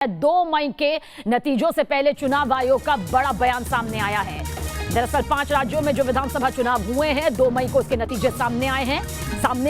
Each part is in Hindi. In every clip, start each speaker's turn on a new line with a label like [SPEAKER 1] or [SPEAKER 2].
[SPEAKER 1] 2 मई के नतीजों से पहले चुनाव आयोग का बड़ा बयान सामने आया है। दरअसल 5 राज्यों में जो विधानसभा चुनाव हुए हैं 2 मई को उसके नतीजे सामने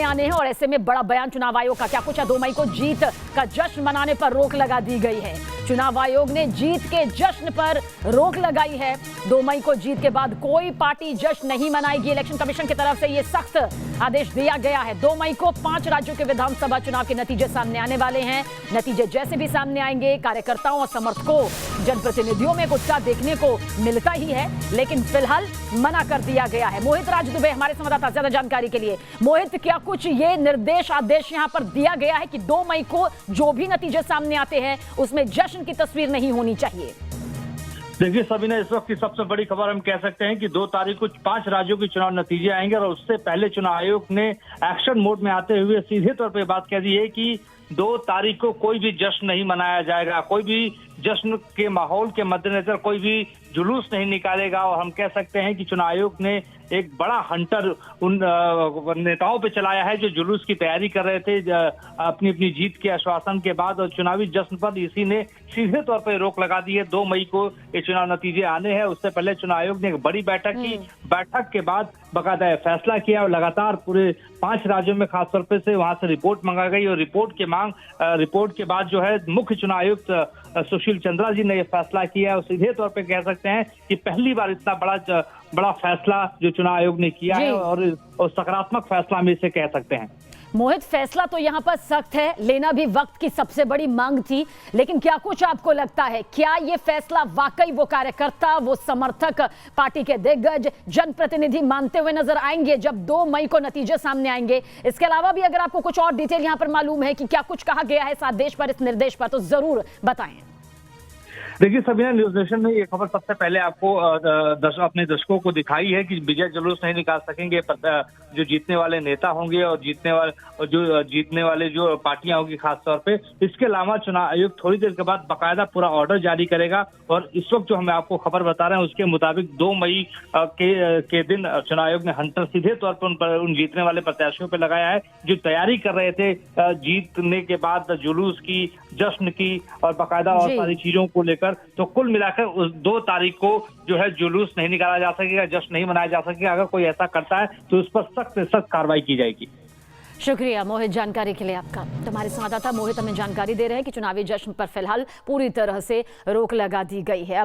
[SPEAKER 1] आने हैं और ऐसे में बड़ा बयान चुनाव आयोग का क्या कुछ है। 2 मई को जीत का जश्न मनाने पर रोक लगा दी गई है। चुनाव आयोग ने जीत के जश्न पर रोक लगाई है। 2 मई को जीत के बाद कोई पार्टी जश्न नहीं मनाएगी। इलेक्शन कमीशन की तरफ से यह सख्त आदेश दिया गया है। 2 मई को 5 राज्यों के विधानसभा चुनाव के नतीजे सामने आने वाले हैं। नतीजे जैसे भी सामने आएंगे कार्यकर्ताओं और समर्थकों जनप्रतिनिधियों में उत्साह देखने को मिलता ही है, लेकिन फिलहाल मना कर दिया गया है। मोहित राज दुबे हमारे संवाददाता, ज्यादा जानकारी के लिए। मोहित, क्या कुछ ये निर्देश आदेश यहाँ पर दिया गया है कि 2 मई को जो भी नतीजे सामने आते हैं उसमें जश्न की तस्वीर नहीं होनी चाहिए?
[SPEAKER 2] देखिए सबीना, इस वक्त की सबसे बड़ी खबर हम कह सकते हैं कि 2 तारीख को 5 राज्यों के चुनाव नतीजे आएंगे और उससे पहले चुनाव आयोग ने एक्शन मोड में आते हुए सीधे तौर पे बात कह दी है कि 2 तारीख को कोई भी जश्न नहीं मनाया जाएगा। कोई भी जश्न के माहौल के मद्देनजर कोई भी जुलूस नहीं निकालेगा। और हम कह सकते हैं कि चुनाव आयोग ने एक बड़ा हंटर उन नेताओं पे चलाया है जो जुलूस की तैयारी कर रहे थे अपनी अपनी जीत के आश्वासन के बाद, और चुनावी जश्न पर इसी ने सीधे तौर पर रोक लगा दी है। 2 मई को ये चुनाव नतीजे आने हैं। उससे पहले चुनाव आयोग ने एक बड़ी बैठक की। बैठक के बाद बाकायदा फैसला किया और लगातार पूरे 5 राज्यों में खासतौर पर से वहां से रिपोर्ट मंगा गई और रिपोर्ट के बाद जो है मुख्य चुनाव आयुक्त सुशील चंद्रा जी ने यह फैसला किया और सीधे तौर पे कह सकते हैं कि पहली बार इतना बड़ा फैसला जो चुनाव आयोग ने किया है और सकारात्मक फैसला में इसे कह सकते हैं।
[SPEAKER 1] मोहित, फैसला तो यहाँ पर सख्त है, लेना भी वक्त की सबसे बड़ी मांग थी, लेकिन क्या कुछ आपको लगता है क्या ये फैसला वाकई वो कार्यकर्ता, वो समर्थक, पार्टी के दिग्गज, जनप्रतिनिधि मानते हुए नजर आएंगे जब 2 मई को नतीजे सामने आएंगे? इसके अलावा भी अगर आपको कुछ और डिटेल यहाँ पर मालूम है कि क्या कुछ कहा गया है इस आदेश पर, इस निर्देश पर, तो जरूर बताएं।
[SPEAKER 2] देखिए सबीना, न्यूज नेशन ने ये खबर सबसे पहले आपको अपने दर्शकों को दिखाई है कि विजय जुलूस नहीं निकाल सकेंगे जो जीतने वाले नेता होंगे और जीतने वाले जो पार्टियां होंगी खासतौर पे। इसके अलावा चुनाव आयोग थोड़ी देर के बाद बाकायदा पूरा ऑर्डर जारी करेगा और इस वक्त जो हमें आपको खबर बता रहे हैं उसके मुताबिक 2 मई के दिन चुनाव आयोग ने हंटर सीधे तौर पर उन जीतने वाले प्रत्याशियों पर लगाया है जो तैयारी कर रहे थे जीतने के बाद जुलूस की, जश्न की और बाकायदा और सारी चीजों को लेकर। तो कुल मिलाकर उस 2 तारीख को जो है जुलूस नहीं निकाला जा सकेगा, जश्न नहीं मनाया जा सकेगा। अगर कोई ऐसा करता है तो उस पर सख्त से सख्त कार्रवाई की जाएगी।
[SPEAKER 1] शुक्रिया मोहित, जानकारी के लिए आपका। हमारे संवाददाता मोहित हमें जानकारी दे रहे हैं कि चुनावी जश्न पर फिलहाल पूरी तरह से रोक लगा दी गई है।